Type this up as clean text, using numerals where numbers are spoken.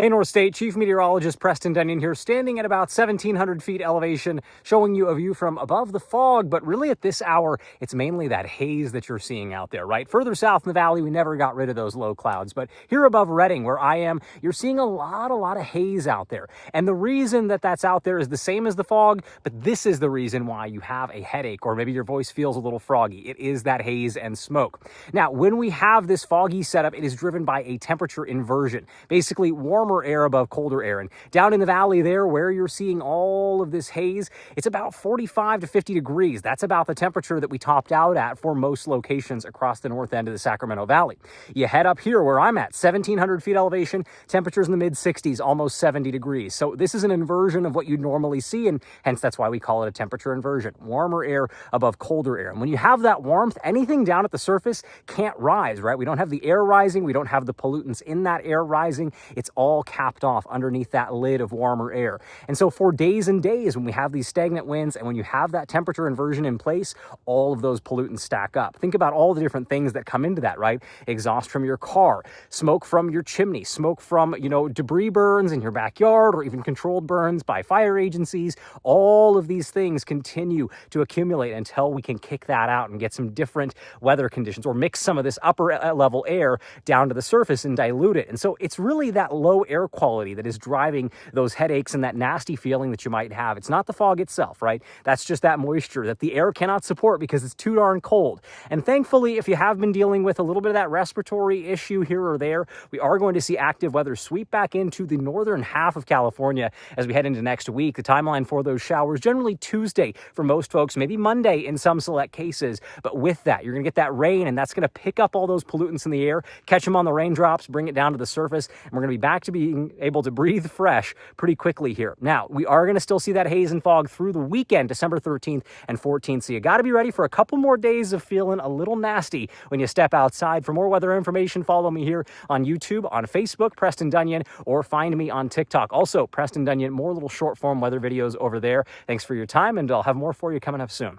Hey, North State Chief Meteorologist Preston Dunyan here, standing at about 1,700 feet elevation, showing you a view from above the fog. But really at this hour, it's mainly that haze that you're seeing out there, right? Further south in the valley, we never got rid of those low clouds. But here above Redding, where I am, you're seeing a lot of haze out there. And the reason that that's out there is the same as the fog, but this is the reason why you have a headache or maybe your voice feels a little froggy. It is that haze and smoke. Now, when we have this foggy setup, it is driven by a temperature inversion. Basically, warmer air above colder air. And down in the valley there, where you're seeing all of this haze, it's about 45 to 50 degrees. That's about the temperature that we topped out at for most locations across the north end of the Sacramento Valley. You head up here where I'm at, 1,700 feet elevation, temperatures in the mid-60s, almost 70 degrees. So this is an inversion of what you'd normally see, and hence that's why we call it a temperature inversion. Warmer air above colder air. And when you have that warmth, anything down at the surface can't rise, right? We don't have the air rising. We don't have the pollutants in that air rising. It's all capped off underneath that lid of warmer air. And so for days and days, when we have these stagnant winds and when you have that temperature inversion in place, all of those pollutants stack up. Think about all the different things that come into that, right? Exhaust from your car, smoke from your chimney, smoke from, debris burns in your backyard or even controlled burns by fire agencies. All of these things continue to accumulate until we can kick that out and get some different weather conditions or mix some of this upper level air down to the surface and dilute it. And so it's really that low air quality that is driving those headaches and that nasty feeling that you might have. It's not the fog itself, right? That's just that moisture that the air cannot support because it's too darn cold. And thankfully, if you have been dealing with a little bit of that respiratory issue here or there, we are going to see active weather sweep back into the northern half of California as we head into next week. The timeline for those showers, generally Tuesday for most folks, maybe Monday in some select cases. But with that, you're going to get that rain, and that's going to pick up all those pollutants in the air, catch them on the raindrops, bring it down to the surface, and we're going to be back to being able to breathe fresh pretty quickly here. Now, we are going to still see that haze and fog through the weekend, December 13th and 14th. So you got to be ready for a couple more days of feeling a little nasty when you step outside. For more weather information, follow me here on YouTube, on Facebook, Preston Dunyan, or find me on TikTok. Also, Preston Dunyan, more little short form weather videos over there. Thanks for your time, and I'll have more for you coming up soon.